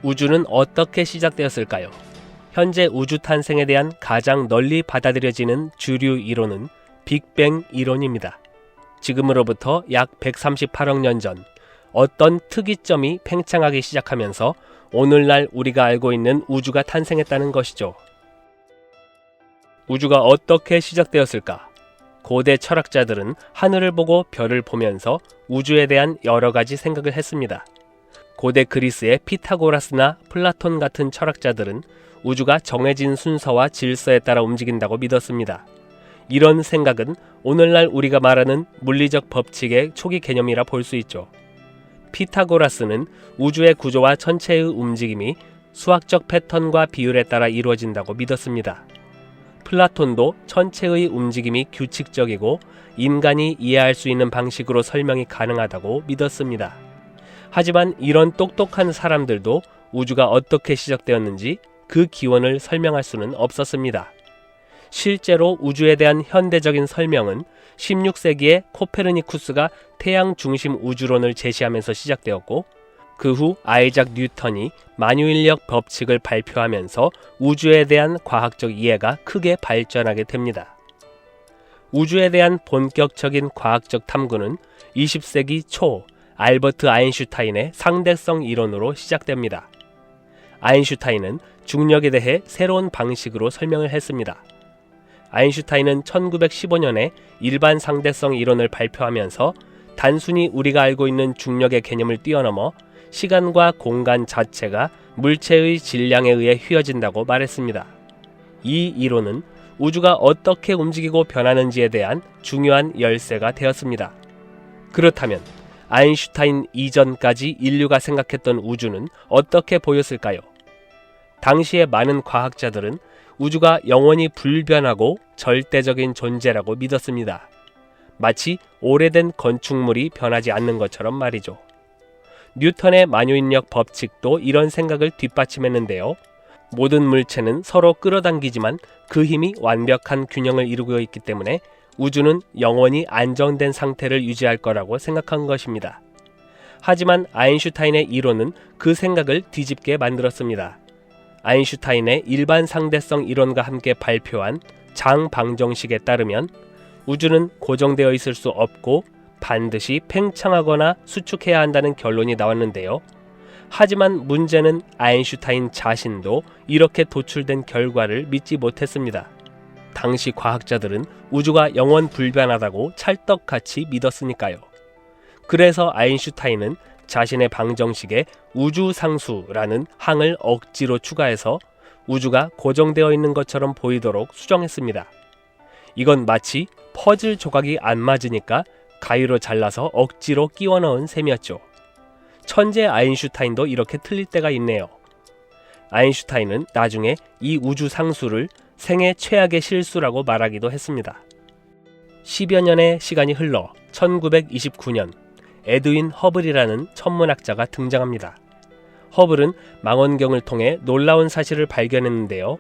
우주는 어떻게 시작되었을까요? 현재 우주 탄생에 대한 가장 널리 받아들여지는 주류 이론은 빅뱅 이론입니다. 지금으로부터 약 138억 년 전 어떤 특이점이 팽창하기 시작하면서 오늘날 우리가 알고 있는 우주가 탄생했다는 것이죠. 우주가 어떻게 시작되었을까? 고대 철학자들은 하늘을 보고 별을 보면서 우주에 대한 여러 가지 생각을 했습니다. 고대 그리스의 피타고라스나 플라톤 같은 철학자들은 우주가 정해진 순서와 질서에 따라 움직인다고 믿었습니다. 이런 생각은 오늘날 우리가 말하는 물리적 법칙의 초기 개념이라 볼 수 있죠. 피타고라스는 우주의 구조와 천체의 움직임이 수학적 패턴과 비율에 따라 이루어진다고 믿었습니다. 플라톤도 천체의 움직임이 규칙적이고 인간이 이해할 수 있는 방식으로 설명이 가능하다고 믿었습니다. 하지만 이런 똑똑한 사람들도 우주가 어떻게 시작되었는지 그 기원을 설명할 수는 없었습니다. 실제로 우주에 대한 현대적인 설명은 16세기에 코페르니쿠스가 태양 중심 우주론을 제시하면서 시작되었고, 그 후 아이작 뉴턴이 만유인력 법칙을 발표하면서 우주에 대한 과학적 이해가 크게 발전하게 됩니다. 우주에 대한 본격적인 과학적 탐구는 20세기 초 알버트 아인슈타인의 상대성 이론으로 시작됩니다. 아인슈타인은 중력에 대해 새로운 방식으로 설명을 했습니다. 아인슈타인은 1915년에 일반 상대성 이론을 발표하면서 단순히 우리가 알고 있는 중력의 개념을 뛰어넘어 시간과 공간 자체가 물체의 질량에 의해 휘어진다고 말했습니다. 이 이론은 우주가 어떻게 움직이고 변하는지에 대한 중요한 열쇠가 되었습니다. 그렇다면 아인슈타인 이전까지 인류가 생각했던 우주는 어떻게 보였을까요? 당시의 많은 과학자들은 우주가 영원히 불변하고 절대적인 존재라고 믿었습니다. 마치 오래된 건축물이 변하지 않는 것처럼 말이죠. 뉴턴의 만유인력 법칙도 이런 생각을 뒷받침했는데요. 모든 물체는 서로 끌어당기지만 그 힘이 완벽한 균형을 이루고 있기 때문에 우주는 영원히 안정된 상태를 유지할 거라고 생각한 것입니다. 하지만 아인슈타인의 이론은 그 생각을 뒤집게 만들었습니다. 아인슈타인의 일반 상대성 이론과 함께 발표한 장방정식에 따르면 우주는 고정되어 있을 수 없고 반드시 팽창하거나 수축해야 한다는 결론이 나왔는데요. 하지만 문제는 아인슈타인 자신도 이렇게 도출된 결과를 믿지 못했습니다. 당시 과학자들은 우주가 영원 불변하다고 찰떡같이 믿었으니까요. 그래서 아인슈타인은 자신의 방정식에 우주상수라는 항을 억지로 추가해서 우주가 고정되어 있는 것처럼 보이도록 수정했습니다. 이건 마치 퍼즐 조각이 안 맞으니까 가위로 잘라서 억지로 끼워 넣은 셈이었죠. 천재 아인슈타인도 이렇게 틀릴 때가 있네요. 아인슈타인은 나중에 이 우주상수를 생애 최악의 실수라고 말하기도 했습니다. 10여 년의 시간이 흘러 1929년 에드윈 허블이라는 천문학자가 등장합니다. 허블은 망원경을 통해 놀라운 사실을 발견했는데요.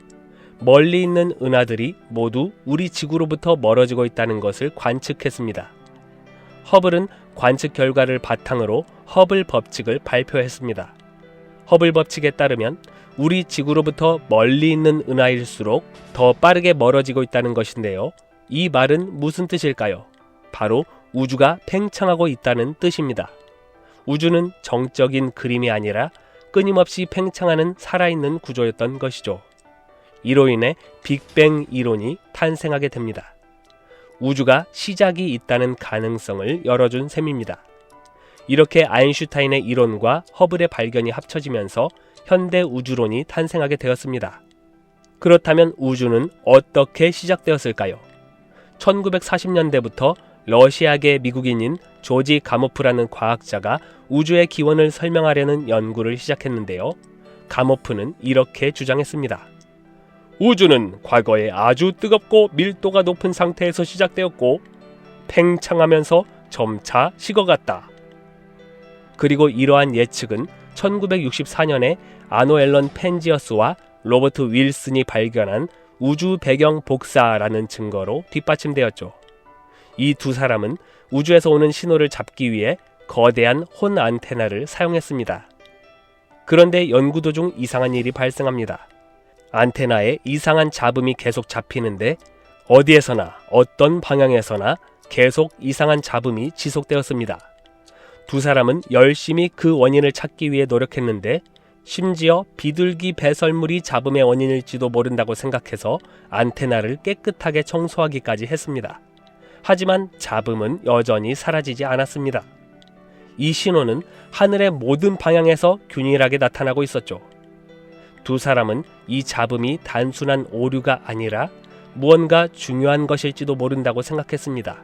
멀리 있는 은하들이 모두 우리 지구로부터 멀어지고 있다는 것을 관측했습니다. 허블은 관측 결과를 바탕으로 허블 법칙을 발표했습니다. 허블 법칙에 따르면 우리 지구로부터 멀리 있는 은하일수록 더 빠르게 멀어지고 있다는 것인데요. 이 말은 무슨 뜻일까요? 바로 우주가 팽창하고 있다는 뜻입니다. 우주는 정적인 그림이 아니라 끊임없이 팽창하는 살아있는 구조였던 것이죠. 이로 인해 빅뱅 이론이 탄생하게 됩니다. 우주가 시작이 있다는 가능성을 열어준 셈입니다. 이렇게 아인슈타인의 이론과 허블의 발견이 합쳐지면서 현대 우주론이 탄생하게 되었습니다. 그렇다면 우주는 어떻게 시작되었을까요? 1940년대부터 러시아계 미국인인 조지 가모프라는 과학자가 우주의 기원을 설명하려는 연구를 시작했는데요. 가모프는 이렇게 주장했습니다. 우주는 과거에 아주 뜨겁고 밀도가 높은 상태에서 시작되었고 팽창하면서 점차 식어갔다. 그리고 이러한 예측은 1964년에 아노 앨런 펜지어스와 로버트 윌슨이 발견한 우주 배경 복사라는 증거로 뒷받침되었죠. 이 두 사람은 우주에서 오는 신호를 잡기 위해 거대한 혼 안테나를 사용했습니다. 그런데 연구 도중 이상한 일이 발생합니다. 안테나에 이상한 잡음이 계속 잡히는데 어디에서나 어떤 방향에서나 계속 이상한 잡음이 지속되었습니다. 두 사람은 열심히 그 원인을 찾기 위해 노력했는데 심지어 비둘기 배설물이 잡음의 원인일지도 모른다고 생각해서 안테나를 깨끗하게 청소하기까지 했습니다. 하지만 잡음은 여전히 사라지지 않았습니다. 이 신호는 하늘의 모든 방향에서 균일하게 나타나고 있었죠. 두 사람은 이 잡음이 단순한 오류가 아니라 무언가 중요한 것일지도 모른다고 생각했습니다.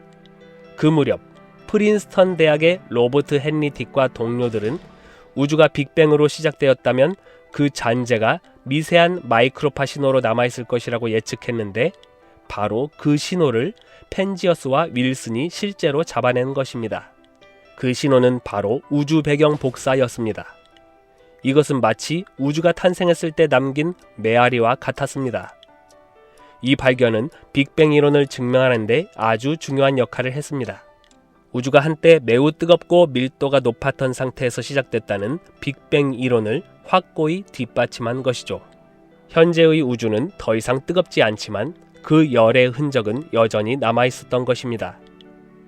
그 무렵 프린스턴 대학의 로버트 헨리 딕과 동료들은 우주가 빅뱅으로 시작되었다면 그 잔재가 미세한 마이크로파 신호로 남아있을 것이라고 예측했는데 바로 그 신호를 펜지어스와 윌슨이 실제로 잡아낸 것입니다. 그 신호는 바로 우주 배경 복사였습니다. 이것은 마치 우주가 탄생했을 때 남긴 메아리와 같았습니다. 이 발견은 빅뱅 이론을 증명하는 데 아주 중요한 역할을 했습니다. 우주가 한때 매우 뜨겁고 밀도가 높았던 상태에서 시작됐다는 빅뱅 이론을 확고히 뒷받침한 것이죠. 현재의 우주는 더 이상 뜨겁지 않지만 그 열의 흔적은 여전히 남아있었던 것입니다.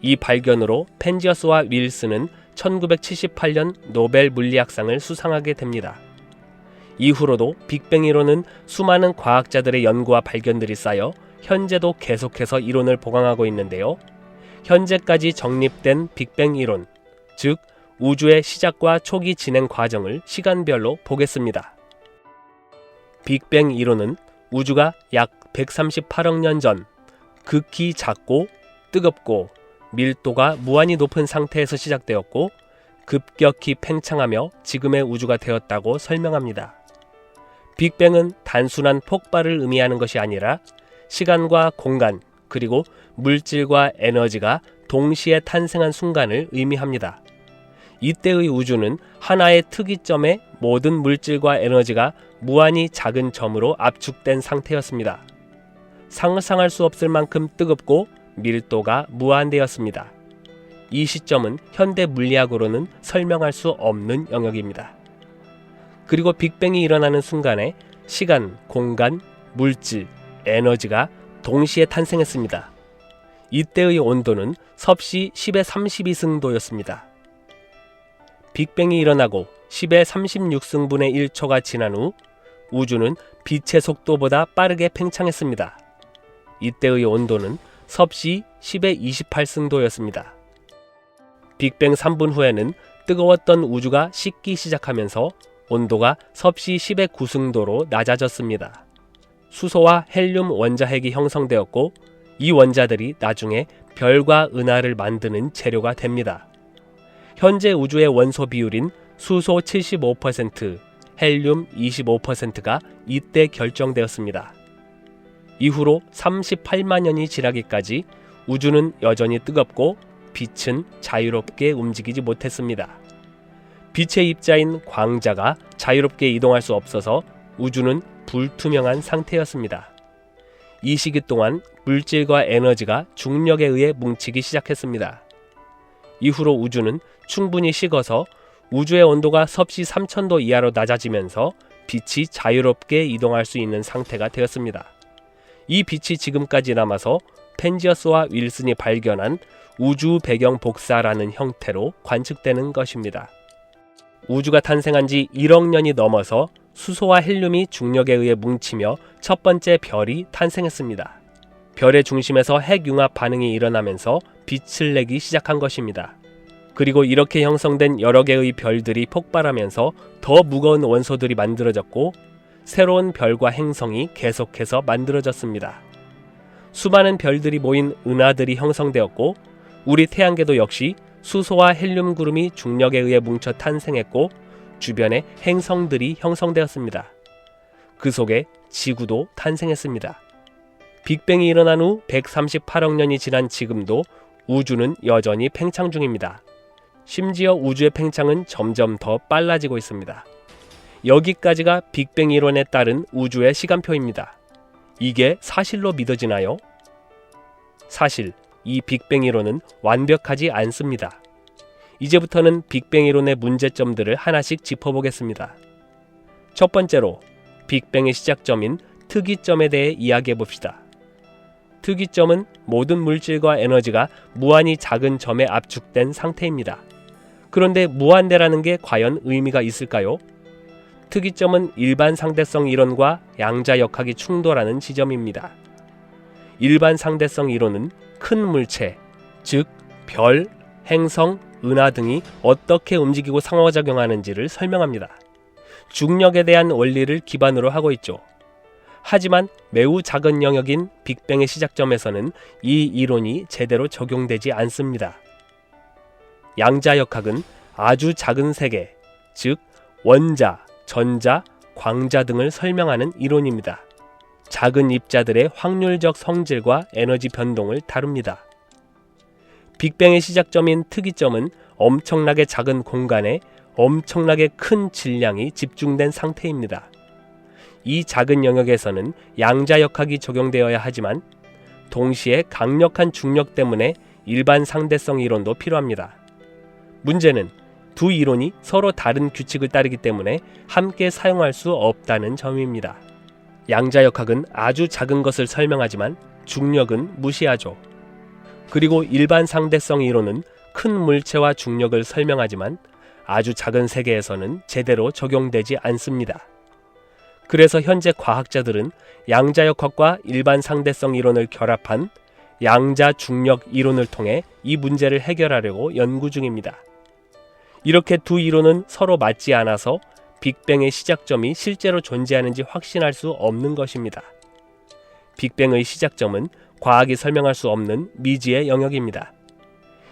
이 발견으로 펜지어스와 윌슨은 1978년 노벨 물리학상을 수상하게 됩니다. 이후로도 빅뱅 이론은 수많은 과학자들의 연구와 발견들이 쌓여 현재도 계속해서 이론을 보강하고 있는데요. 현재까지 정립된 빅뱅 이론, 즉 우주의 시작과 초기 진행 과정을 시간별로 보겠습니다. 빅뱅 이론은 우주가 약 138억 년 전 극히 작고 뜨겁고 밀도가 무한히 높은 상태에서 시작되었고 급격히 팽창하며 지금의 우주가 되었다고 설명합니다. 빅뱅은 단순한 폭발을 의미하는 것이 아니라 시간과 공간 그리고 물질과 에너지가 동시에 탄생한 순간을 의미합니다. 이때의 우주는 하나의 특이점에 모든 물질과 에너지가 무한히 작은 점으로 압축된 상태였습니다. 상상할 수 없을 만큼 뜨겁고 밀도가 무한대였습니다. 이 시점은 현대 물리학으로는 설명할 수 없는 영역입니다. 그리고 빅뱅이 일어나는 순간에 시간, 공간, 물질, 에너지가 동시에 탄생했습니다. 이때의 온도는 섭씨 10의 32승도였습니다. 빅뱅이 일어나고 10의 36승분의 1초가 지난 후 우주는 빛의 속도보다 빠르게 팽창했습니다. 이때의 온도는 섭씨 10의 28승도였습니다. 빅뱅 3분 후에는 뜨거웠던 우주가 식기 시작하면서 온도가 섭씨 10의 9승도로 낮아졌습니다. 수소와 헬륨 원자핵이 형성되었고 이 원자들이 나중에 별과 은하를 만드는 재료가 됩니다. 현재 우주의 원소 비율인 수소 75%, 헬륨 25%가 이때 결정되었습니다. 이후로 38만 년이 지나기까지 우주는 여전히 뜨겁고 빛은 자유롭게 움직이지 못했습니다. 빛의 입자인 광자가 자유롭게 이동할 수 없어서 우주는 불투명한 상태였습니다. 이 시기 동안 물질과 에너지가 중력에 의해 뭉치기 시작했습니다. 이후로 우주는 충분히 식어서 우주의 온도가 섭씨 3000도 이하로 낮아지면서 빛이 자유롭게 이동할 수 있는 상태가 되었습니다. 이 빛이 지금까지 남아서 펜지어스와 윌슨이 발견한 우주 배경 복사라는 형태로 관측되는 것입니다. 우주가 탄생한 지 1억 년이 넘어서 수소와 헬륨이 중력에 의해 뭉치며 첫 번째 별이 탄생했습니다. 별의 중심에서 핵융합 반응이 일어나면서 빛을 내기 시작한 것입니다. 그리고 이렇게 형성된 여러 개의 별들이 폭발하면서 더 무거운 원소들이 만들어졌고 새로운 별과 행성이 계속해서 만들어졌습니다. 수많은 별들이 모인 은하들이 형성되었고 우리 태양계도 역시 수소와 헬륨 구름이 중력에 의해 뭉쳐 탄생했고 주변에 행성들이 형성되었습니다. 그 속에 지구도 탄생했습니다. 빅뱅이 일어난 후 138억 년이 지난 지금도 우주는 여전히 팽창 중입니다. 심지어 우주의 팽창은 점점 더 빨라지고 있습니다. 여기까지가 빅뱅 이론에 따른 우주의 시간표입니다. 이게 사실로 믿어지나요? 사실 이 빅뱅 이론은 완벽하지 않습니다. 이제부터는 빅뱅 이론의 문제점들을 하나씩 짚어보겠습니다. 첫 번째로 빅뱅의 시작점인 특이점에 대해 이야기해 봅시다. 특이점은 모든 물질과 에너지가 무한히 작은 점에 압축된 상태입니다. 그런데 무한대라는 게 과연 의미가 있을까요? 특이점은 일반 상대성 이론과 양자역학이 충돌하는 지점입니다. 일반 상대성 이론은 큰 물체, 즉 별, 행성, 은하 등이 어떻게 움직이고 상호작용하는지를 설명합니다. 중력에 대한 원리를 기반으로 하고 있죠. 하지만 매우 작은 영역인 빅뱅의 시작점에서는 이 이론이 제대로 적용되지 않습니다. 양자역학은 아주 작은 세계, 즉 원자, 전자, 광자 등을 설명하는 이론입니다. 작은 입자들의 확률적 성질과 에너지 변동을 다룹니다. 빅뱅의 시작점인 특이점은 엄청나게 작은 공간에 엄청나게 큰 질량이 집중된 상태입니다. 이 작은 영역에서는 양자역학이 적용되어야 하지만 동시에 강력한 중력 때문에 일반 상대성 이론도 필요합니다. 문제는 두 이론이 서로 다른 규칙을 따르기 때문에 함께 사용할 수 없다는 점입니다. 양자역학은 아주 작은 것을 설명하지만 중력은 무시하죠. 그리고 일반 상대성 이론은 큰 물체와 중력을 설명하지만 아주 작은 세계에서는 제대로 적용되지 않습니다. 그래서 현재 과학자들은 양자역학과 일반 상대성 이론을 결합한 양자중력 이론을 통해 이 문제를 해결하려고 연구 중입니다. 이렇게 두 이론은 서로 맞지 않아서 빅뱅의 시작점이 실제로 존재하는지 확신할 수 없는 것입니다. 빅뱅의 시작점은 과학이 설명할 수 없는 미지의 영역입니다.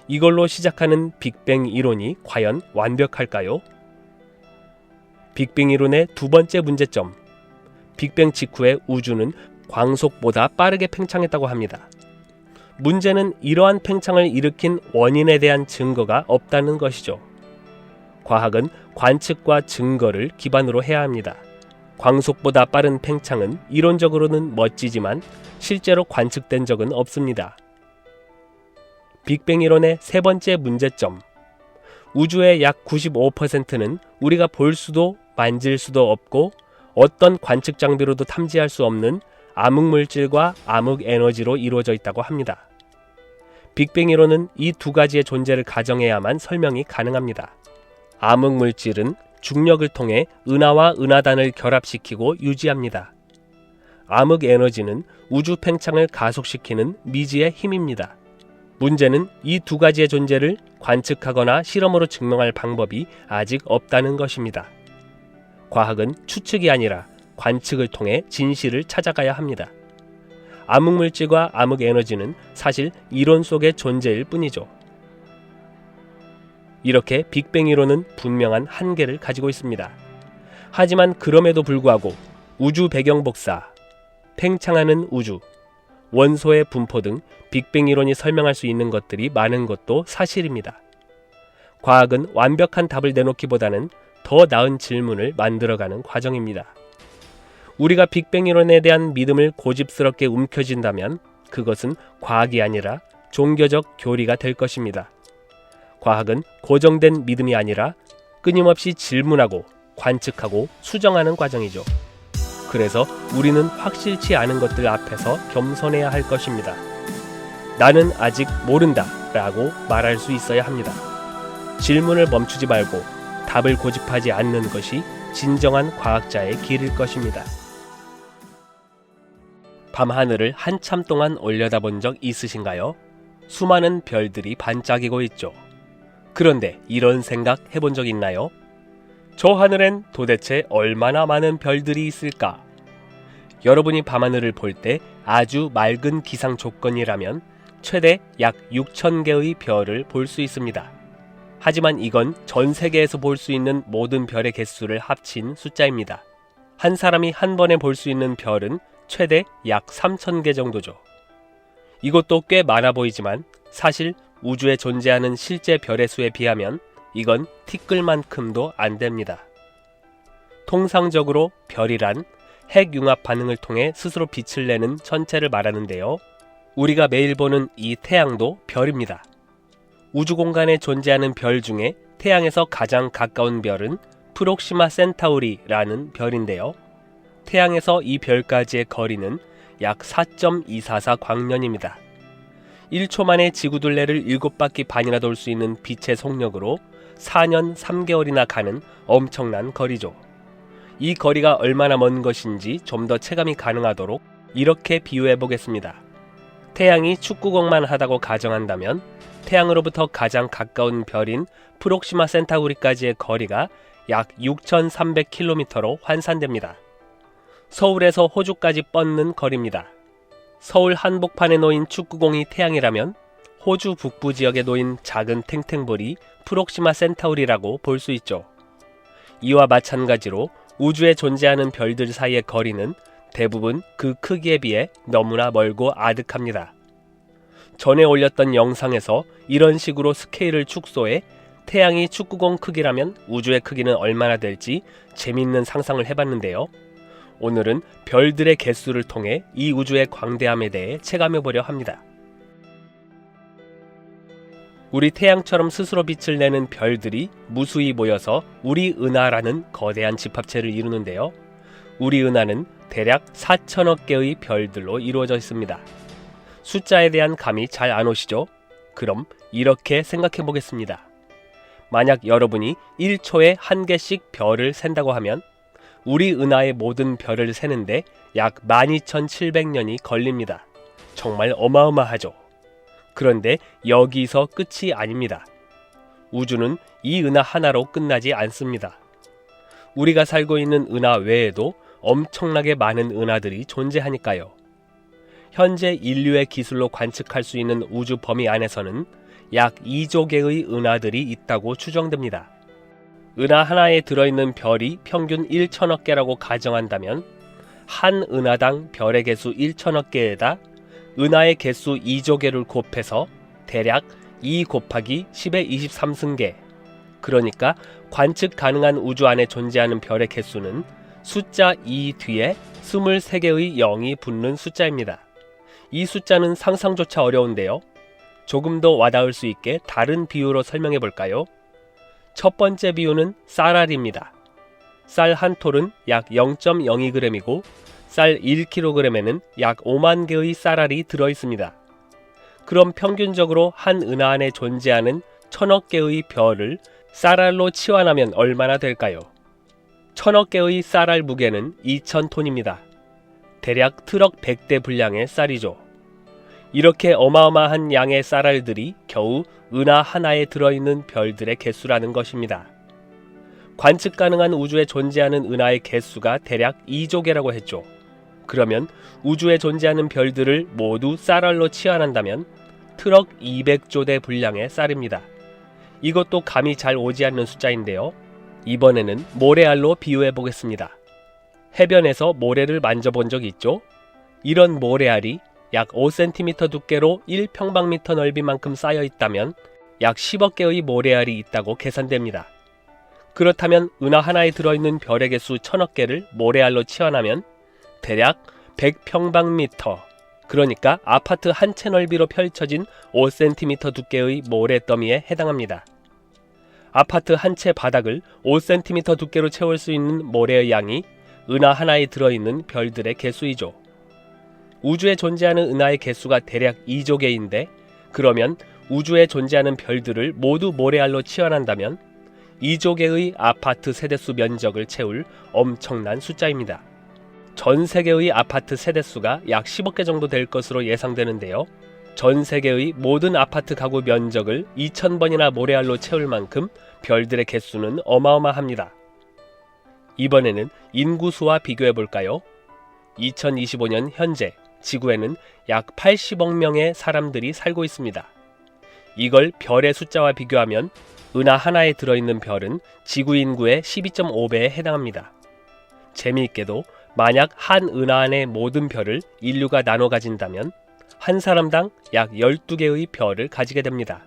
이걸로 시작하는 빅뱅 이론이 과연 완벽할까요? 빅뱅 이론의 두 번째 문제점. 빅뱅 직후의 우주는 광속보다 빠르게 팽창했다고 합니다. 문제는 이러한 팽창을 일으킨 원인에 대한 증거가 없다는 것이죠. 과학은 관측과 증거를 기반으로 해야 합니다. 광속보다 빠른 팽창은 이론적으로는 멋지지만 실제로 관측된 적은 없습니다. 빅뱅 이론의 세 번째 문제점. 우주의 약 95%는 우리가 볼 수도 만질 수도 없고 어떤 관측 장비로도 탐지할 수 없는 암흑물질과 암흑에너지로 이루어져 있다고 합니다. 빅뱅 이론은 이 두 가지의 존재를 가정해야만 설명이 가능합니다. 암흑물질은 중력을 통해 은하와 은하단을 결합시키고 유지합니다. 암흑에너지는 우주 팽창을 가속시키는 미지의 힘입니다. 문제는 이 두 가지의 존재를 관측하거나 실험으로 증명할 방법이 아직 없다는 것입니다. 과학은 추측이 아니라 관측을 통해 진실을 찾아가야 합니다. 암흑물질과 암흑에너지는 사실 이론 속의 존재일 뿐이죠. 이렇게 빅뱅 이론은 분명한 한계를 가지고 있습니다. 하지만 그럼에도 불구하고 우주 배경 복사, 팽창하는 우주, 원소의 분포 등 빅뱅 이론이 설명할 수 있는 것들이 많은 것도 사실입니다. 과학은 완벽한 답을 내놓기보다는 더 나은 질문을 만들어가는 과정입니다. 우리가 빅뱅 이론에 대한 믿음을 고집스럽게 움켜쥔다면 그것은 과학이 아니라 종교적 교리가 될 것입니다. 과학은 고정된 믿음이 아니라 끊임없이 질문하고 관측하고 수정하는 과정이죠. 그래서 우리는 확실치 않은 것들 앞에서 겸손해야 할 것입니다. 나는 아직 모른다 라고 말할 수 있어야 합니다. 질문을 멈추지 말고 답을 고집하지 않는 것이 진정한 과학자의 길일 것입니다. 밤하늘을 한참 동안 올려다본 적 있으신가요? 수많은 별들이 반짝이고 있죠. 그런데 이런 생각 해본 적 있나요? 저 하늘엔 도대체 얼마나 많은 별들이 있을까? 여러분이 밤하늘을 볼 때 아주 맑은 기상 조건이라면 최대 약 6,000개의 별을 볼 수 있습니다. 하지만 이건 전 세계에서 볼 수 있는 모든 별의 개수를 합친 숫자입니다. 한 사람이 한 번에 볼 수 있는 별은 최대 약 3,000개 정도죠. 이것도 꽤 많아 보이지만 사실 우주에 존재하는 실제 별의 수에 비하면 이건 티끌만큼도 안 됩니다. 통상적으로 별이란 핵융합 반응을 통해 스스로 빛을 내는 천체를 말하는데요. 우리가 매일 보는 이 태양도 별입니다. 우주 공간에 존재하는 별 중에 태양에서 가장 가까운 별은 프록시마 센타우리라는 별인데요. 태양에서 이 별까지의 거리는 약 4.244 광년입니다. 1초 만에 지구둘레를 7바퀴 반이나 돌 수 있는 빛의 속력으로 4년 3개월이나 가는 엄청난 거리죠. 이 거리가 얼마나 먼 것인지 좀 더 체감이 가능하도록 이렇게 비유해 보겠습니다. 태양이 축구공만 하다고 가정한다면 태양으로부터 가장 가까운 별인 프록시마 센타우리까지의 거리가 약 6,300km로 환산됩니다. 서울에서 호주까지 뻗는 거리입니다. 서울 한복판에 놓인 축구공이 태양이라면 호주 북부 지역에 놓인 작은 탱탱볼이 프록시마 센타우리라고 볼 수 있죠. 이와 마찬가지로 우주에 존재하는 별들 사이의 거리는 대부분 그 크기에 비해 너무나 멀고 아득합니다. 전에 올렸던 영상에서 이런 식으로 스케일을 축소해 태양이 축구공 크기라면 우주의 크기는 얼마나 될지 재밌는 상상을 해봤는데요. 오늘은 별들의 개수를 통해 이 우주의 광대함에 대해 체감해보려 합니다. 우리 태양처럼 스스로 빛을 내는 별들이 무수히 모여서 우리 은하라는 거대한 집합체를 이루는데요. 우리 은하는 대략 4천억 개의 별들로 이루어져 있습니다. 숫자에 대한 감이 잘 안 오시죠? 그럼 이렇게 생각해 보겠습니다. 만약 여러분이 1초에 한 개씩 별을 센다고 하면 우리 은하의 모든 별을 세는데 약 12,700년이 걸립니다. 정말 어마어마하죠? 그런데 여기서 끝이 아닙니다. 우주는 이 은하 하나로 끝나지 않습니다. 우리가 살고 있는 은하 외에도 엄청나게 많은 은하들이 존재하니까요. 현재 인류의 기술로 관측할 수 있는 우주 범위 안에서는 약 2조 개의 은하들이 있다고 추정됩니다. 은하 하나에 들어있는 별이 평균 1천억 개라고 가정한다면 한 은하당 별의 개수 1천억 개에다 은하의 개수 2조 개를 곱해서 대략 2 곱하기 10의 23승계, 그러니까 관측 가능한 우주 안에 존재하는 별의 개수는 숫자 2 뒤에 23개의 0이 붙는 숫자입니다. 이 숫자는 상상조차 어려운데요. 조금 더 와닿을 수 있게 다른 비유로 설명해 볼까요? 첫 번째 비유는 쌀알입니다. 쌀 한 톨은 약 0.02g이고 쌀 1kg에는 약 5만 개의 쌀알이 들어있습니다. 그럼 평균적으로 한 은하 안에 존재하는 1000억 개의 별을 쌀알로 치환하면 얼마나 될까요? 1000억 개의 쌀알 무게는 2000톤입니다. 대략 트럭 100대 분량의 쌀이죠. 이렇게 어마어마한 양의 쌀알들이 겨우 은하 하나에 들어있는 별들의 개수라는 것입니다. 관측 가능한 우주에 존재하는 은하의 개수가 대략 2조 개라고 했죠. 그러면 우주에 존재하는 별들을 모두 쌀알로 치환한다면 트럭 200조 대 분량의 쌀입니다. 이것도 감이 잘 오지 않는 숫자인데요. 이번에는 모래알로 비유해 보겠습니다. 해변에서 모래를 만져본 적 있죠? 이런 모래알이 약 5cm 두께로 1평방미터 넓이만큼 쌓여 있다면 약 10억 개의 모래알이 있다고 계산됩니다. 그렇다면 은하 하나에 들어있는 별의 개수 1000억 개를 모래알로 치환하면 대략 100평방미터, 그러니까 아파트 한 채 넓이로 펼쳐진 5cm 두께의 모래더미에 해당합니다. 아파트 한 채 바닥을 5cm 두께로 채울 수 있는 모래의 양이 은하 하나에 들어있는 별들의 개수이죠. 우주에 존재하는 은하의 개수가 대략 2조 개인데 그러면 우주에 존재하는 별들을 모두 모래알로 치환한다면 2조 개의 아파트 세대수 면적을 채울 엄청난 숫자입니다. 전 세계의 아파트 세대수가 약 10억 개 정도 될 것으로 예상되는데요. 전 세계의 모든 아파트 가구 면적을 2000번이나 모래알로 채울 만큼 별들의 개수는 어마어마합니다. 이번에는 인구수와 비교해 볼까요? 2025년 현재 지구에는 약 80억 명의 사람들이 살고 있습니다. 이걸 별의 숫자와 비교하면 은하 하나에 들어있는 별은 지구 인구의 12.5배에 해당합니다. 재미있게도 만약 한 은하 안의 모든 별을 인류가 나눠 가진다면 한 사람당 약 12개의 별을 가지게 됩니다.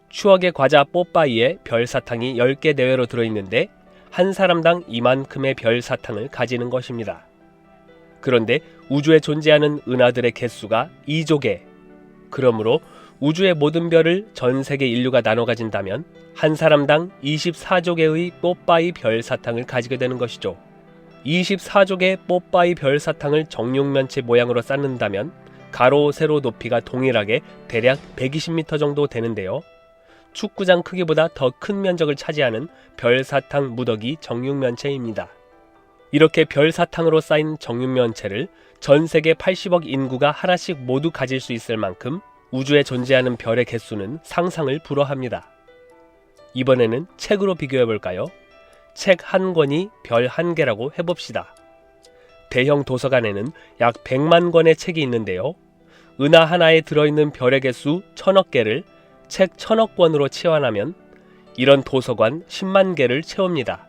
추억의 과자 뽀빠이에 별 사탕이 10개 내외로 들어있는데 한 사람당 이만큼의 별 사탕을 가지는 것입니다. 그런데 우주에 존재하는 은하들의 개수가 2조 개. 그러므로 우주의 모든 별을 전 세계 인류가 나눠 가진다면 한 사람당 24조 개의 뽀빠이 별 사탕을 가지게 되는 것이죠. 24조 개의 뽀빠이 별 사탕을 정육면체 모양으로 쌓는다면 가로, 세로 높이가 동일하게 대략 120m 정도 되는데요. 축구장 크기보다 더 큰 면적을 차지하는 별 사탕 무더기 정육면체입니다. 이렇게 별 사탕으로 쌓인 정육면체를 전 세계 80억 인구가 하나씩 모두 가질 수 있을 만큼 우주에 존재하는 별의 개수는 상상을 불허합니다. 이번에는 책으로 비교해볼까요? 책 한 권이 별 한 개라고 해봅시다. 대형 도서관에는 약 100만 권의 책이 있는데요. 은하 하나에 들어있는 별의 개수 1000억 개를 책 1000억 권으로 치환하면 이런 도서관 10만 개를 채웁니다.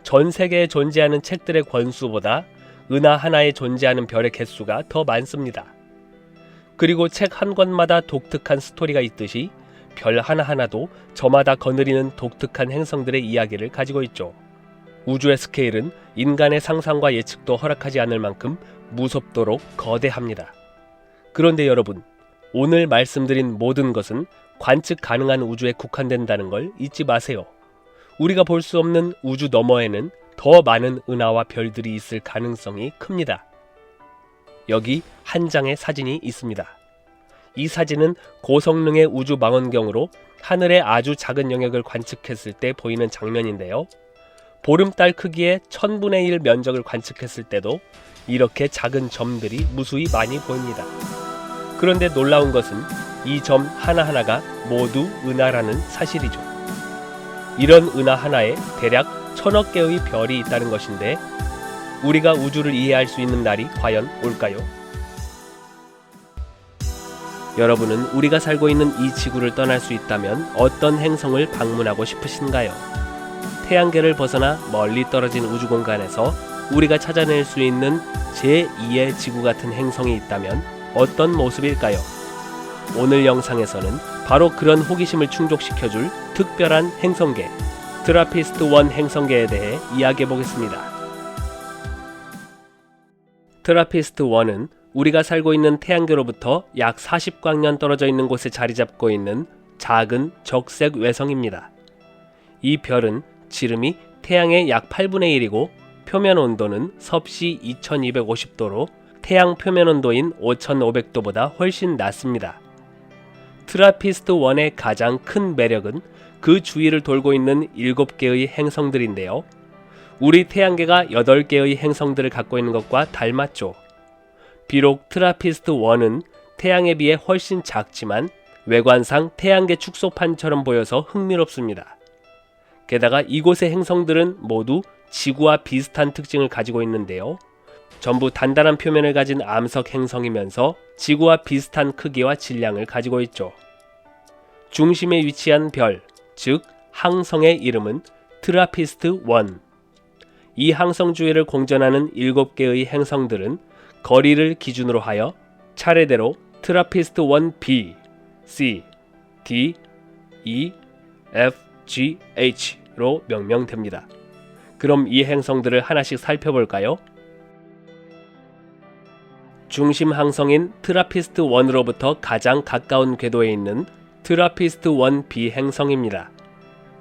전 세계에 존재하는 책들의 권수보다 은하 하나에 존재하는 별의 개수가 더 많습니다. 그리고 책 한 권마다 독특한 스토리가 있듯이 별 하나하나도 저마다 거느리는 독특한 행성들의 이야기를 가지고 있죠. 우주의 스케일은 인간의 상상과 예측도 허락하지 않을 만큼 무섭도록 거대합니다. 그런데 여러분, 오늘 말씀드린 모든 것은 관측 가능한 우주에 국한된다는 걸 잊지 마세요. 우리가 볼 수 없는 우주 너머에는 더 많은 은하와 별들이 있을 가능성이 큽니다. 여기 한 장의 사진이 있습니다. 이 사진은 고성능의 우주 망원경으로 하늘의 아주 작은 영역을 관측했을 때 보이는 장면인데요. 보름달 크기의 1000분의 1 면적을 관측했을 때도 이렇게 작은 점들이 무수히 많이 보입니다. 그런데 놀라운 것은 이 점 하나하나가 모두 은하라는 사실이죠. 이런 은하 하나에 대략 1000억 개의 별이 있다는 것인데 우리가 우주를 이해할 수 있는 날이 과연 올까요? 여러분은 우리가 살고 있는 이 지구를 떠날 수 있다면 어떤 행성을 방문하고 싶으신가요? 태양계를 벗어나 멀리 떨어진 우주 공간에서 우리가 찾아낼 수 있는 제2의 지구 같은 행성이 있다면 어떤 모습일까요? 오늘 영상에서는 바로 그런 호기심을 충족시켜줄 특별한 행성계, 트라피스트-1 행성계에 대해 이야기해 보겠습니다. 트라피스트-1은 우리가 살고 있는 태양계로부터 약 40광년 떨어져 있는 곳에 자리 잡고 있는 작은 적색 외성입니다. 이 별은 지름이 태양의 약 8분의 1이고 표면 온도는 섭씨 2250도로 태양 표면 온도인 5500도보다 훨씬 낮습니다. 트라피스트-1의 가장 큰 매력은 그 주위를 돌고 있는 7개의 행성들인데요. 우리 태양계가 8개의 행성들을 갖고 있는 것과 닮았죠. 비록 트라피스트-1은 태양에 비해 훨씬 작지만 외관상 태양계 축소판처럼 보여서 흥미롭습니다. 게다가 이곳의 행성들은 모두 지구와 비슷한 특징을 가지고 있는데요. 전부 단단한 표면을 가진 암석 행성이면서 지구와 비슷한 크기와 질량을 가지고 있죠. 중심에 위치한 별, 즉 항성의 이름은 트라피스트-1. 이 항성 주위를 공전하는 7개의 행성들은 거리를 기준으로 하여 차례대로 트라피스트-1b, c, d, e, f, g, h로 명명됩니다. 그럼 이 행성들을 하나씩 살펴볼까요? 중심 항성인 트라피스트-1으로부터 가장 가까운 궤도에 있는 트라피스트-1b 행성입니다.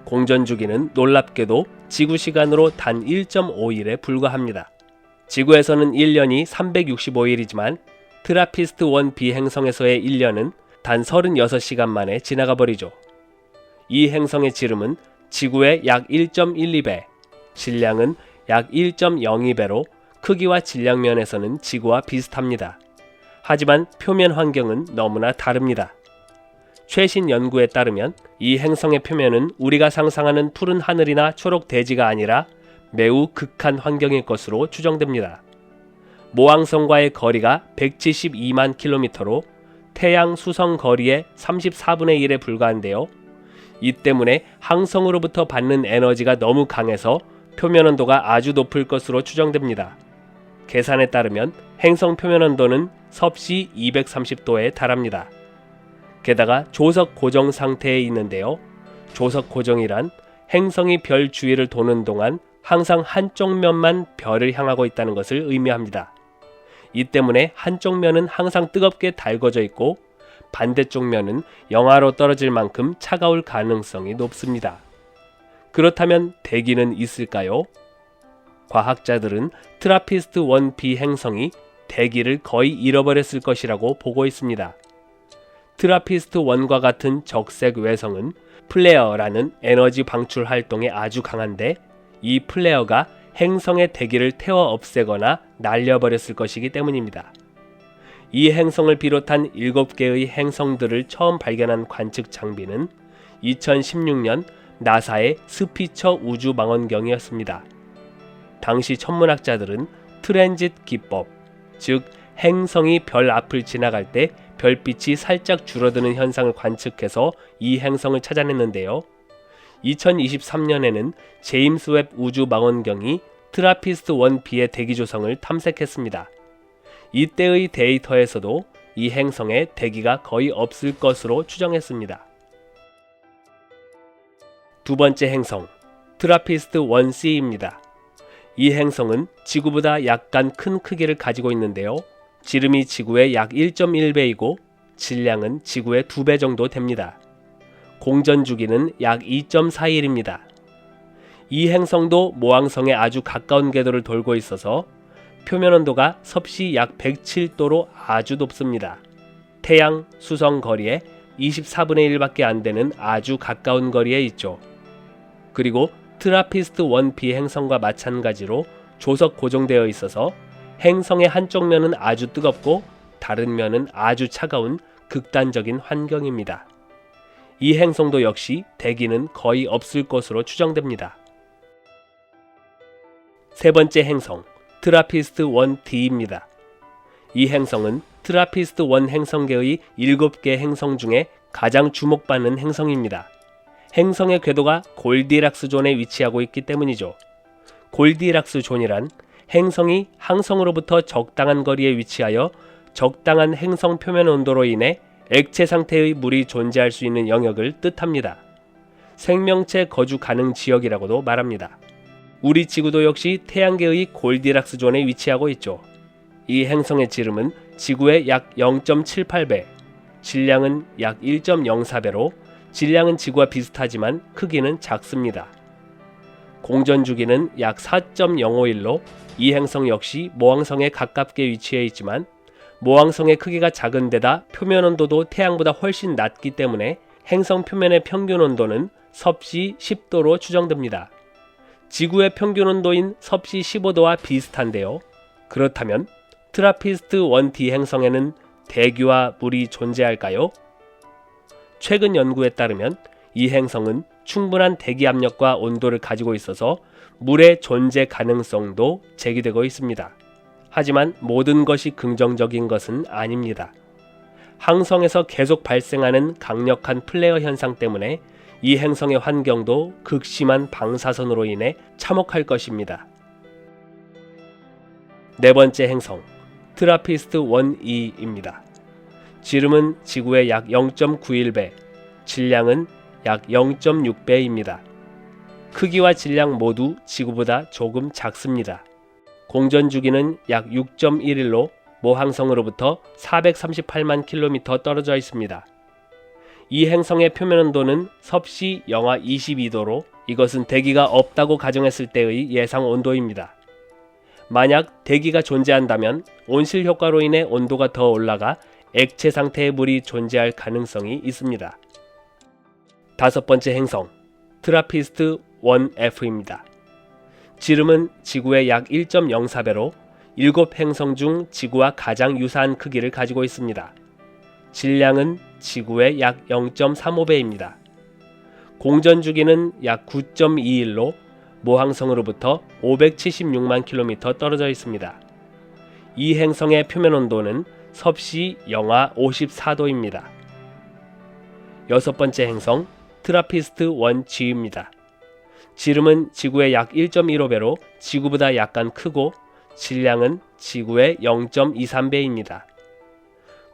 공전 주기는 놀랍게도 지구 시간으로 단 1.5일에 불과합니다. 지구에서는 1년이 365일이지만 트라피스트-1b 행성에서의 1년은 단 36시간 만에 지나가 버리죠. 이 행성의 지름은 지구의 약 1.12배, 질량은 약 1.02배로 크기와 질량 면에서는 지구와 비슷합니다. 하지만 표면 환경은 너무나 다릅니다. 최신 연구에 따르면 이 행성의 표면은 우리가 상상하는 푸른 하늘이나 초록 대지가 아니라 매우 극한 환경일 것으로 추정됩니다. 모항성과의 거리가 172만 킬로미터로 태양 수성 거리의 34분의 1에 불과한데요. 이 때문에 항성으로부터 받는 에너지가 너무 강해서 표면 온도가 아주 높을 것으로 추정됩니다. 계산에 따르면 행성 표면 온도는 섭씨 230도에 달합니다. 게다가 조석 고정 상태에 있는데요. 조석 고정이란 행성이 별 주위를 도는 동안 항상 한쪽 면만 별을 향하고 있다는 것을 의미합니다. 이 때문에 한쪽 면은 항상 뜨겁게 달궈져 있고 반대쪽 면은 영하로 떨어질 만큼 차가울 가능성이 높습니다. 그렇다면 대기는 있을까요? 과학자들은 트라피스트 1b 행성이 대기를 거의 잃어버렸을 것이라고 보고 있습니다. 트라피스트 1과 같은 적색 외성은 플레어라는 에너지 방출 활동에 아주 강한데, 이 플레어가 행성의 대기를 태워 없애거나 날려버렸을 것이기 때문입니다. 이 행성을 비롯한 7개의 행성들을 처음 발견한 관측 장비는 2016년 나사의 스피처 우주망원경이었습니다. 당시 천문학자들은 트랜짓 기법, 즉 행성이 별 앞을 지나갈 때 별빛이 살짝 줄어드는 현상을 관측해서 이 행성을 찾아냈는데요. 2023년에는 제임스 웹 우주망원경이 트라피스트 1b의 대기 조성을 탐색했습니다. 이때의 데이터에서도 이 행성에 대기가 거의 없을 것으로 추정했습니다. 두 번째 행성, 트라피스트 1c입니다. 이 행성은 지구보다 약간 큰 크기를 가지고 있는데요. 지름이 지구의 약 1.1배이고 질량은 지구의 2배 정도 됩니다. 공전 주기는 약 2.4일입니다. 이 행성도 모항성에 아주 가까운 궤도를 돌고 있어서 표면 온도가 섭씨 약 107도로 아주 높습니다. 태양, 수성 거리에 24분의 1밖에 안 되는 아주 가까운 거리에 있죠. 그리고 트라피스트 1b 행성과 마찬가지로 조석 고정되어 있어서 행성의 한쪽 면은 아주 뜨겁고 다른 면은 아주 차가운 극단적인 환경입니다. 이 행성도 역시 대기는 거의 없을 것으로 추정됩니다. 세 번째 행성, 트라피스트 1d입니다. 이 행성은 트라피스트 1 행성계의 7개 행성 중에 가장 주목받는 행성입니다. 행성의 궤도가 골디락스 존에 위치하고 있기 때문이죠. 골디락스 존이란 행성이 항성으로부터 적당한 거리에 위치하여 적당한 행성 표면 온도로 인해 액체 상태의 물이 존재할 수 있는 영역을 뜻합니다. 생명체 거주 가능 지역이라고도 말합니다. 우리 지구도 역시 태양계의 골디락스 존에 위치하고 있죠. 이 행성의 지름은 지구의 약 0.78배, 질량은 약 1.04배로 질량은 지구와 비슷하지만 크기는 작습니다. 공전 주기는 약 4.051로 이 행성 역시 모항성에 가깝게 위치해 있지만 모항성의 크기가 작은 데다 표면 온도도 태양보다 훨씬 낮기 때문에 행성 표면의 평균 온도는 섭씨 10도로 추정됩니다. 지구의 평균 온도인 섭씨 15도와 비슷한데요. 그렇다면 트라피스트 1d 행성에는 대기와 물이 존재할까요? 최근 연구에 따르면 이 행성은 충분한 대기 압력과 온도를 가지고 있어서 물의 존재 가능성도 제기되고 있습니다. 하지만 모든 것이 긍정적인 것은 아닙니다. 항성에서 계속 발생하는 강력한 플레어 현상 때문에 이 행성의 환경도 극심한 방사선으로 인해 참혹할 것입니다. 네 번째 행성, 트라피스트 1e입니다. 지름은 지구의 약 0.91배, 질량은 약 0.6배입니다. 크기와 질량 모두 지구보다 조금 작습니다. 공전 주기는 약 6.1일로 모항성으로부터 438만 킬로미터 떨어져 있습니다. 이 행성의 표면 온도는 섭씨 영하 22도로 이것은 대기가 없다고 가정했을 때의 예상 온도입니다. 만약 대기가 존재한다면 온실 효과로 인해 온도가 더 올라가 액체 상태의 물이 존재할 가능성이 있습니다. 다섯 번째 행성, 트라피스트 1f입니다. 지름은 지구의 약 1.04배로 7행성 중 지구와 가장 유사한 크기를 가지고 있습니다. 질량은 지구의 약 0.35배입니다. 공전 주기는 약 9.2일로 모항성으로부터 576만 킬로미터 떨어져 있습니다. 이 행성의 표면 온도는 섭씨 영하 54도입니다. 여섯 번째 행성, 트라피스트 1g입니다. 지름은 지구의 약 1.15배로 지구보다 약간 크고 질량은 지구의 0.23배입니다.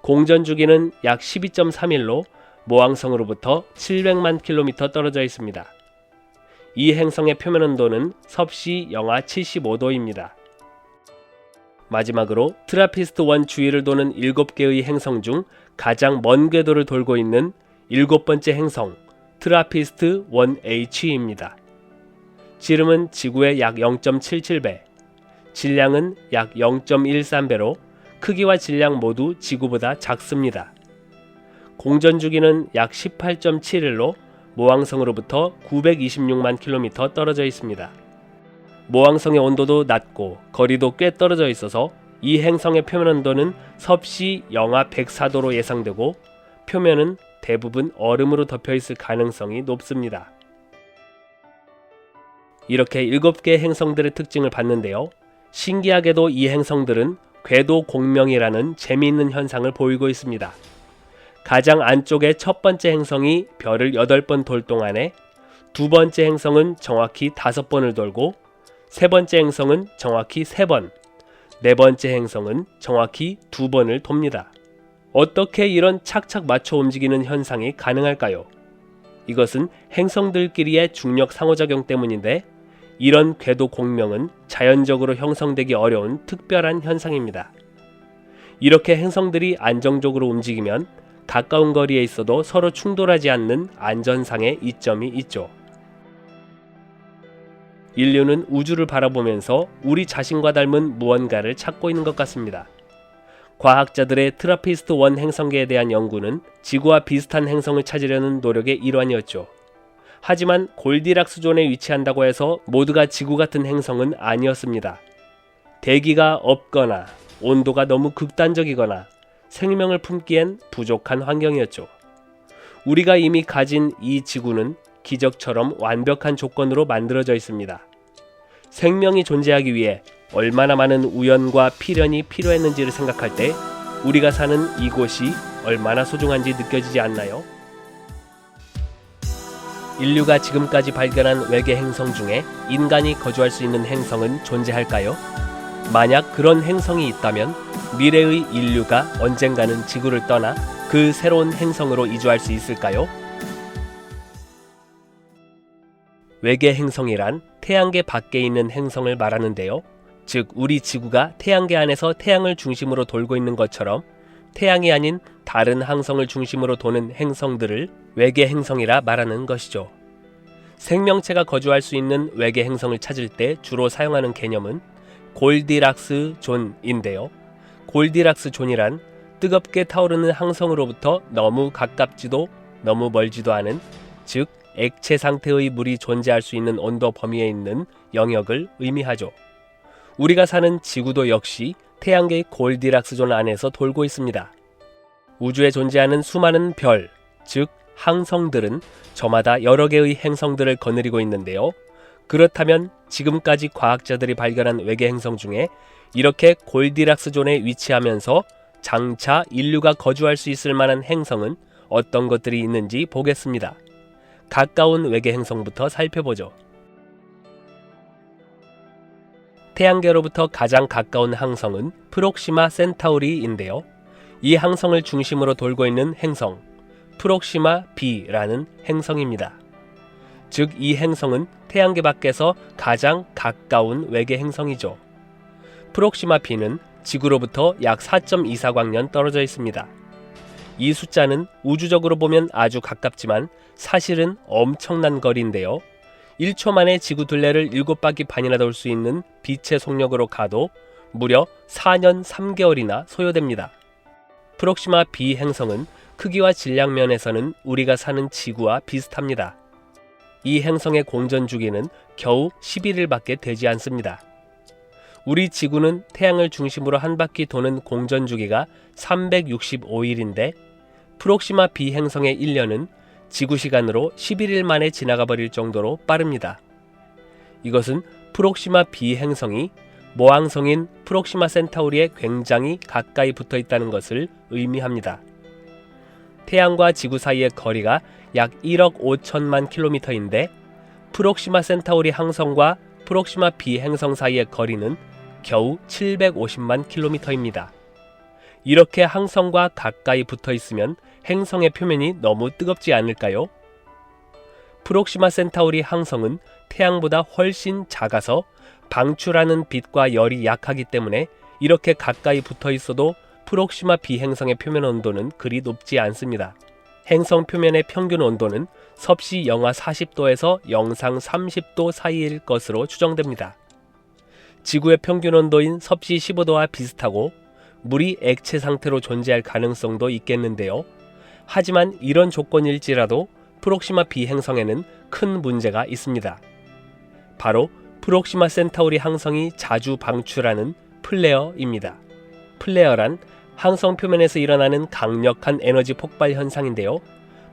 공전 주기는 약 12.3일로 모항성으로부터 700만 킬로미터 떨어져 있습니다. 이 행성의 표면 온도는 섭씨 영하 75도입니다. 마지막으로 트라피스트-1 주위를 도는 7개의 행성 중 가장 먼 궤도를 돌고 있는 7번째 행성 트라피스트-1H입니다. 지름은 지구의 약 0.77배, 질량은 약 0.13배로 크기와 질량 모두 지구보다 작습니다. 공전 주기는 약 18.7일로 모왕성으로부터 926만 킬로미터 떨어져 있습니다. 모왕성의 온도도 낮고 거리도 꽤 떨어져 있어서 이 행성의 표면 온도는 섭씨 영하 104도로 예상되고 표면은 대부분 얼음으로 덮여 있을 가능성이 높습니다. 이렇게 7개의 행성들의 특징을 봤는데요. 신기하게도 이 행성들은 궤도 공명이라는 재미있는 현상을 보이고 있습니다. 가장 안쪽의 첫 번째 행성이 별을 8번 돌 동안에 두 번째 행성은 정확히 5번을 돌고 세 번째 행성은 정확히 3번, 네 번째 행성은 정확히 2번을 돕니다. 어떻게 이런 착착 맞춰 움직이는 현상이 가능할까요? 이것은 행성들끼리의 중력 상호작용 때문인데 이런 궤도 공명은 자연적으로 형성되기 어려운 특별한 현상입니다. 이렇게 행성들이 안정적으로 움직이면 가까운 거리에 있어도 서로 충돌하지 않는 안전상의 이점이 있죠. 인류는 우주를 바라보면서 우리 자신과 닮은 무언가를 찾고 있는 것 같습니다. 과학자들의 트라피스트-1 행성계에 대한 연구는 지구와 비슷한 행성을 찾으려는 노력의 일환이었죠. 하지만 골디락스 존에 위치한다고 해서 모두가 지구 같은 행성은 아니었습니다. 대기가 없거나 온도가 너무 극단적이거나 생명을 품기엔 부족한 환경이었죠. 우리가 이미 가진 이 지구는 기적처럼 완벽한 조건으로 만들어져 있습니다. 생명이 존재하기 위해 얼마나 많은 우연과 필연이 필요했는지를 생각할 때 우리가 사는 이곳이 얼마나 소중한지 느껴지지 않나요? 인류가 지금까지 발견한 외계 행성 중에 인간이 거주할 수 있는 행성은 존재할까요? 만약 그런 행성이 있다면 미래의 인류가 언젠가는 지구를 떠나 그 새로운 행성으로 이주할 수 있을까요? 외계 행성이란 태양계 밖에 있는 행성을 말하는데요. 즉 우리 지구가 태양계 안에서 태양을 중심으로 돌고 있는 것처럼 태양이 아닌 다른 항성을 중심으로 도는 행성들을 외계 행성이라 말하는 것이죠. 생명체가 거주할 수 있는 외계 행성을 찾을 때 주로 사용하는 개념은 골디락스 존인데요. 골디락스 존이란 뜨겁게 타오르는 항성으로부터 너무 가깝지도 너무 멀지도 않은, 즉 액체 상태의 물이 존재할 수 있는 온도 범위에 있는 영역을 의미하죠. 우리가 사는 지구도 역시 태양계의 골디락스 존 안에서 돌고 있습니다. 우주에 존재하는 수많은 별, 즉 항성들은 저마다 여러 개의 행성들을 거느리고 있는데요. 그렇다면 지금까지 과학자들이 발견한 외계 행성 중에 이렇게 골디락스 존에 위치하면서 장차 인류가 거주할 수 있을 만한 행성은 어떤 것들이 있는지 보겠습니다. 가까운 외계 행성부터 살펴보죠. 태양계로부터 가장 가까운 항성은 프록시마 센타우리인데요. 이 항성을 중심으로 돌고 있는 행성, 프록시마 B라는 행성입니다. 즉 이 행성은 태양계 밖에서 가장 가까운 외계 행성이죠. 프록시마 B는 지구로부터 약 4.24광년 떨어져 있습니다. 이 숫자는 우주적으로 보면 아주 가깝지만 사실은 엄청난 거리인데요. 1초 만에 지구 둘레를 7바퀴 반이나 돌 수 있는 빛의 속력으로 가도 무려 4년 3개월이나 소요됩니다. 프록시마 B 행성은 크기와 질량 면에서는 우리가 사는 지구와 비슷합니다. 이 행성의 공전 주기는 겨우 11일밖에 되지 않습니다. 우리 지구는 태양을 중심으로 한 바퀴 도는 공전 주기가 365일인데 프록시마 B 행성의 1년은 지구 시간으로 11일 만에 지나가 버릴 정도로 빠릅니다. 이것은 프록시마 B 행성이 모항성인 프록시마 센타우리에 굉장히 가까이 붙어 있다는 것을 의미합니다. 태양과 지구 사이의 거리가 약 1억 5천만 킬로미터인데 프록시마 센타우리 항성과 프록시마 B 행성 사이의 거리는 겨우 750만 킬로미터입니다. 이렇게 항성과 가까이 붙어 있으면 행성의 표면이 너무 뜨겁지 않을까요? 프록시마 센타우리 항성은 태양보다 훨씬 작아서 방출하는 빛과 열이 약하기 때문에 이렇게 가까이 붙어 있어도 프록시마 b 행성의 표면 온도는 그리 높지 않습니다. 행성 표면의 평균 온도는 섭씨 영하 40도에서 영상 30도 사이일 것으로 추정됩니다. 지구의 평균 온도인 섭씨 15도와 비슷하고 물이 액체 상태로 존재할 가능성도 있겠는데요. 하지만 이런 조건일지라도 프록시마 b 행성에는 큰 문제가 있습니다. 바로 프록시마 센타우리 항성이 자주 방출하는 플레어입니다. 플레어란 항성 표면에서 일어나는 강력한 에너지 폭발 현상인데요.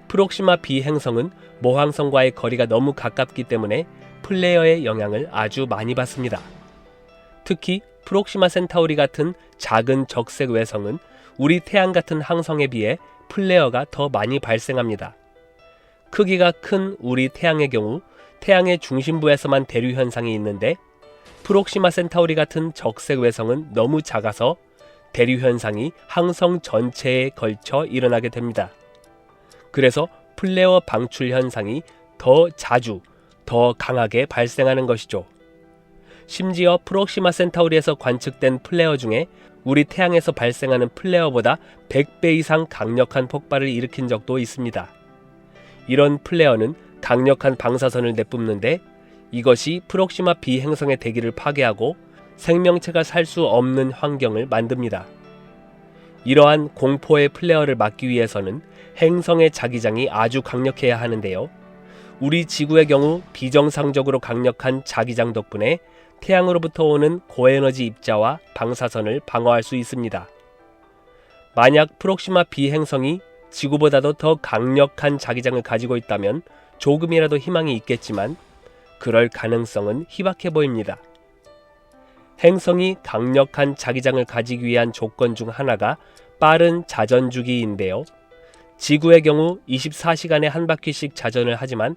프록시마 b 행성은 모항성과의 거리가 너무 가깝기 때문에 플레어의 영향을 아주 많이 받습니다. 특히 프록시마 센타우리 같은 작은 적색 외성은 우리 태양 같은 항성에 비해 플레어가 더 많이 발생합니다. 크기가 큰 우리 태양의 경우 태양의 중심부에서만 대류 현상이 있는데 프록시마 센타우리 같은 적색 외성은 너무 작아서 대류 현상이 항성 전체에 걸쳐 일어나게 됩니다. 그래서 플레어 방출 현상이 더 자주, 더 강하게 발생하는 것이죠. 심지어 프록시마 센타우리에서 관측된 플레어 중에 우리 태양에서 발생하는 플레어보다 100배 이상 강력한 폭발을 일으킨 적도 있습니다. 이런 플레어는 강력한 방사선을 내뿜는데 이것이 프록시마 b 행성의 대기를 파괴하고 생명체가 살 수 없는 환경을 만듭니다. 이러한 공포의 플레어를 막기 위해서는 행성의 자기장이 아주 강력해야 하는데요. 우리 지구의 경우 비정상적으로 강력한 자기장 덕분에 태양으로부터 오는 고에너지 입자와 방사선을 방어할 수 있습니다. 만약 프록시마 b 행성이 지구보다도 더 강력한 자기장을 가지고 있다면 조금이라도 희망이 있겠지만 그럴 가능성은 희박해 보입니다. 행성이 강력한 자기장을 가지기 위한 조건 중 하나가 빠른 자전주기인데요. 지구의 경우 24시간에 한 바퀴씩 자전을 하지만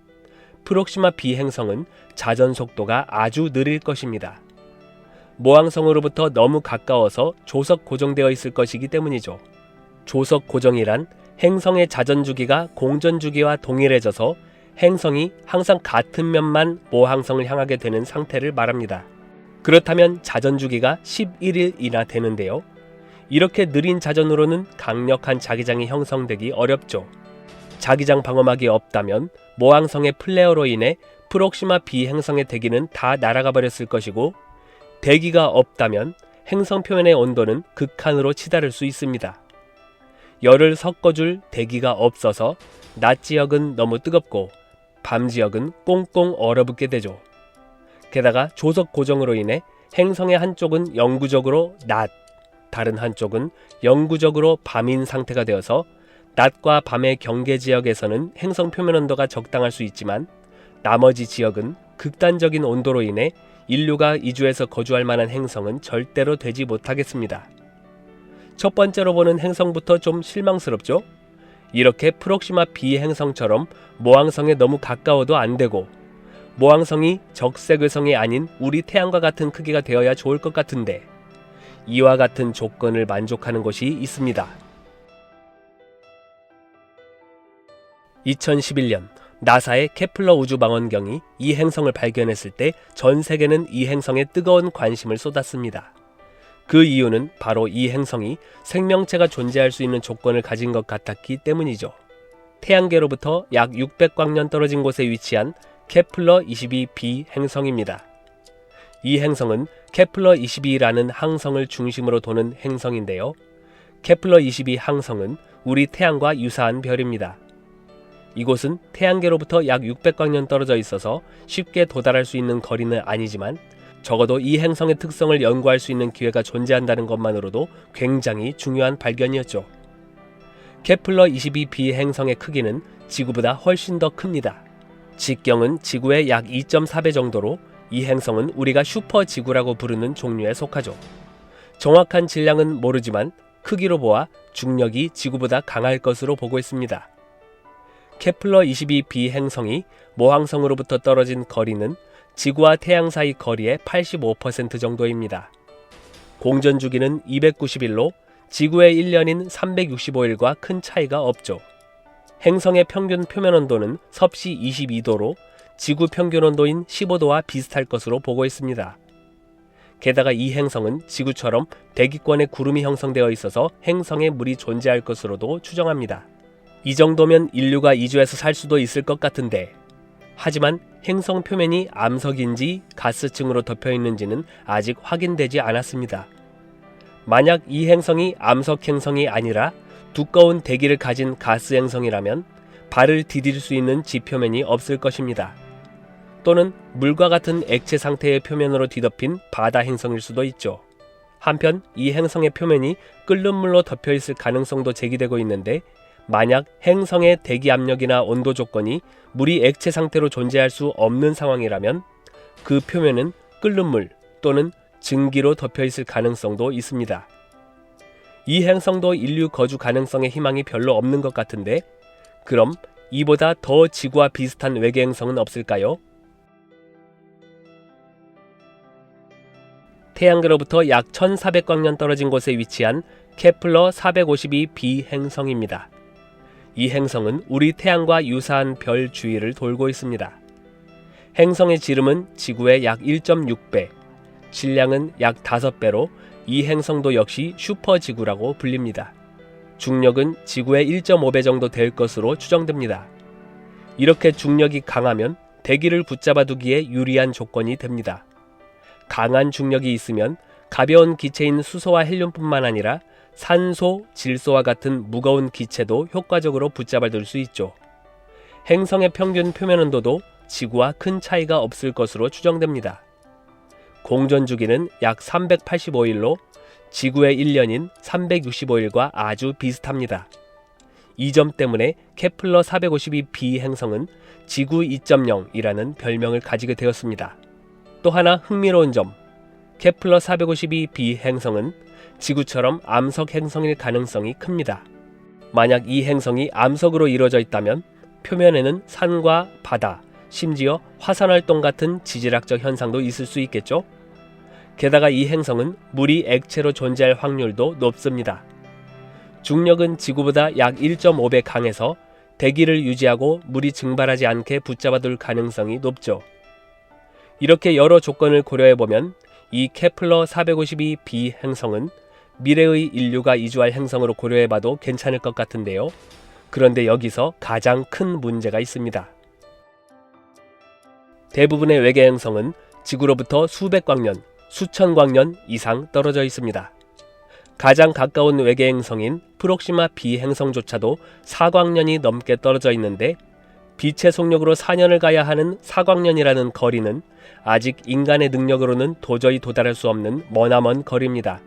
프록시마 b 행성은 자전 속도가 아주 느릴 것입니다. 모항성으로부터 너무 가까워서 조석 고정되어 있을 것이기 때문이죠. 조석 고정이란 행성의 자전주기가 공전주기와 동일해져서 행성이 항상 같은 면만 모항성을 향하게 되는 상태를 말합니다. 그렇다면 자전주기가 11일이나 되는데요. 이렇게 느린 자전으로는 강력한 자기장이 형성되기 어렵죠. 자기장 방어막이 없다면 모항성의 플레어로 인해 프록시마 b 행성의 대기는 다 날아가 버렸을 것이고 대기가 없다면 행성 표면의 온도는 극한으로 치달을 수 있습니다. 열을 섞어줄 대기가 없어서 낮 지역은 너무 뜨겁고 밤 지역은 꽁꽁 얼어붙게 되죠. 게다가 조석 고정으로 인해 행성의 한쪽은 영구적으로 낮, 다른 한쪽은 영구적으로 밤인 상태가 되어서 낮과 밤의 경계 지역에서는 행성 표면 온도가 적당할 수 있지만 나머지 지역은 극단적인 온도로 인해 인류가 이주해서 거주할 만한 행성은 절대로 되지 못하겠습니다. 첫 번째로 보는 행성부터 좀 실망스럽죠? 이렇게 프록시마 b 행성처럼 모항성에 너무 가까워도 안 되고 모항성이 적색외성이 아닌 우리 태양과 같은 크기가 되어야 좋을 것 같은데 이와 같은 조건을 만족하는 곳이 있습니다. 2011년 나사의 케플러 우주망원경이 이 행성을 발견했을 때 전 세계는 이 행성에 뜨거운 관심을 쏟았습니다. 그 이유는 바로 이 행성이 생명체가 존재할 수 있는 조건을 가진 것 같았기 때문이죠. 태양계로부터 약 600광년 떨어진 곳에 위치한 케플러 22b 행성입니다. 이 행성은 케플러 22라는 항성을 중심으로 도는 행성인데요. 케플러 22 항성은 우리 태양과 유사한 별입니다. 이곳은 태양계로부터 약 600광년 떨어져 있어서 쉽게 도달할 수 있는 거리는 아니지만 적어도 이 행성의 특성을 연구할 수 있는 기회가 존재한다는 것만으로도 굉장히 중요한 발견이었죠. 케플러 22b 행성의 크기는 지구보다 훨씬 더 큽니다. 직경은 지구의 약 2.4배 정도로 이 행성은 우리가 슈퍼지구라고 부르는 종류에 속하죠. 정확한 질량은 모르지만 크기로 보아 중력이 지구보다 강할 것으로 보고 있습니다. 케플러 22b 행성이 모항성으로부터 떨어진 거리는 지구와 태양 사이 거리의 85% 정도입니다. 공전 주기는 290일로 지구의 1년인 365일과 큰 차이가 없죠. 행성의 평균 표면 온도는 섭씨 22도로 지구 평균 온도인 15도와 비슷할 것으로 보고 있습니다. 게다가 이 행성은 지구처럼 대기권에 구름이 형성되어 있어서 행성에 물이 존재할 것으로도 추정합니다. 이 정도면 인류가 이주해서 살 수도 있을 것 같은데, 하지만 행성 표면이 암석인지 가스층으로 덮여 있는지는 아직 확인되지 않았습니다. 만약 이 행성이 암석 행성이 아니라 두꺼운 대기를 가진 가스 행성이라면 발을 디딜 수 있는 지표면이 없을 것입니다. 또는 물과 같은 액체 상태의 표면으로 뒤덮인 바다 행성일 수도 있죠. 한편 이 행성의 표면이 끓는 물로 덮여 있을 가능성도 제기되고 있는데, 만약 행성의 대기 압력이나 온도 조건이 물이 액체 상태로 존재할 수 없는 상황이라면 그 표면은 끓는 물 또는 증기로 덮여 있을 가능성도 있습니다. 이 행성도 인류 거주 가능성의 희망이 별로 없는 것 같은데, 그럼 이보다 더 지구와 비슷한 외계 행성은 없을까요? 태양계로부터 약 1400광년 떨어진 곳에 위치한 케플러 452b 행성입니다. 이 행성은 우리 태양과 유사한 별 주위를 돌고 있습니다. 행성의 지름은 지구의 약 1.6배, 질량은 약 5배로 이 행성도 역시 슈퍼지구라고 불립니다. 중력은 지구의 1.5배 정도 될 것으로 추정됩니다. 이렇게 중력이 강하면 대기를 붙잡아 두기에 유리한 조건이 됩니다. 강한 중력이 있으면 가벼운 기체인 수소와 헬륨뿐만 아니라 산소, 질소와 같은 무거운 기체도 효과적으로 붙잡아 둘 수 있죠. 행성의 평균 표면 온도도 지구와 큰 차이가 없을 것으로 추정됩니다. 공전 주기는 약 385일로 지구의 1년인 365일과 아주 비슷합니다. 이 점 때문에 케플러 452b 행성은 지구 2.0이라는 별명을 가지게 되었습니다. 또 하나 흥미로운 점, 케플러 452b 행성은 지구처럼 암석 행성일 가능성이 큽니다. 만약 이 행성이 암석으로 이루어져 있다면 표면에는 산과 바다, 심지어 화산활동 같은 지질학적 현상도 있을 수 있겠죠? 게다가 이 행성은 물이 액체로 존재할 확률도 높습니다. 중력은 지구보다 약 1.5배 강해서 대기를 유지하고 물이 증발하지 않게 붙잡아둘 가능성이 높죠. 이렇게 여러 조건을 고려해보면 이 케플러 452b 행성은 미래의 인류가 이주할 행성으로 고려해봐도 괜찮을 것 같은데요. 그런데 여기서 가장 큰 문제가 있습니다. 대부분의 외계 행성은 지구로부터 수백 광년, 수천 광년 이상 떨어져 있습니다. 가장 가까운 외계 행성인 프록시마 b 행성조차도 4광년이 넘게 떨어져 있는데, 빛의 속력으로 4년을 가야 하는 4광년이라는 거리는 아직 인간의 능력으로는 도저히 도달할 수 없는 머나먼 거리입니다.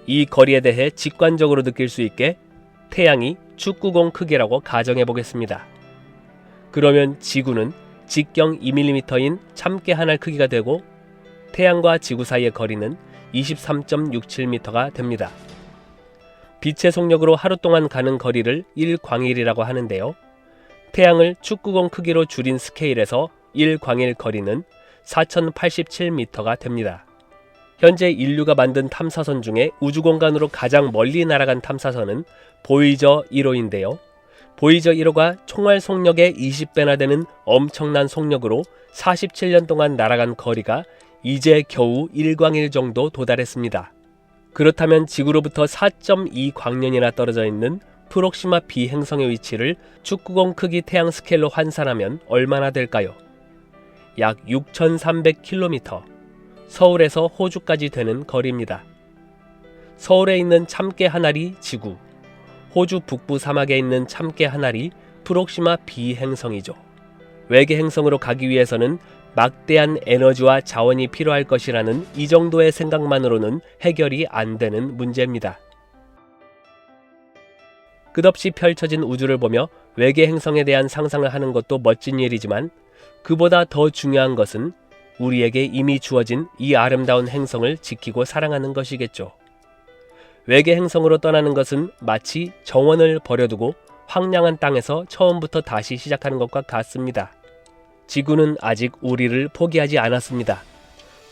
이 거리에 대해 직관적으로 느낄 수 있게 태양이 축구공 크기라고 가정해 보겠습니다. 그러면 지구는 직경 2mm인 참깨 한 알 크기가 되고, 태양과 지구 사이의 거리는 23.67m가 됩니다. 빛의 속력으로 하루 동안 가는 거리를 1광일이라고 하는데요. 태양을 축구공 크기로 줄인 스케일에서 1광일 거리는 4087m가 됩니다. 현재 인류가 만든 탐사선 중에 우주공간으로 가장 멀리 날아간 탐사선은 보이저 1호인데요. 보이저 1호가 총알 속력의 20배나 되는 엄청난 속력으로 47년 동안 날아간 거리가 이제 겨우 1광일 정도 도달했습니다. 그렇다면 지구로부터 4.2광년이나 떨어져 있는 프록시마 b 행성의 위치를 축구공 크기 태양 스케일로 환산하면 얼마나 될까요? 약 6300km, 서울에서 호주까지 되는 거리입니다. 서울에 있는 참깨 한 알이 지구, 호주 북부 사막에 있는 참깨 한 알이 프록시마 b 행성이죠. 외계 행성으로 가기 위해서는 막대한 에너지와 자원이 필요할 것이라는 이 정도의 생각만으로는 해결이 안 되는 문제입니다. 끝없이 펼쳐진 우주를 보며 외계 행성에 대한 상상을 하는 것도 멋진 일이지만, 그보다 더 중요한 것은 우리에게 이미 주어진 이 아름다운 행성을 지키고 사랑하는 것이겠죠. 외계 행성으로 떠나는 것은 마치 정원을 버려두고 황량한 땅에서 처음부터 다시 시작하는 것과 같습니다. 지구는 아직 우리를 포기하지 않았습니다.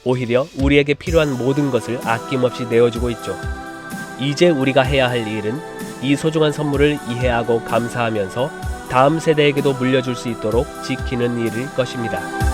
오히려 우리에게 필요한 모든 것을 아낌없이 내어주고 있죠. 이제 우리가 해야 할 일은 이 소중한 선물을 이해하고 감사하면서 다음 세대에게도 물려줄 수 있도록 지키는 일일 것입니다.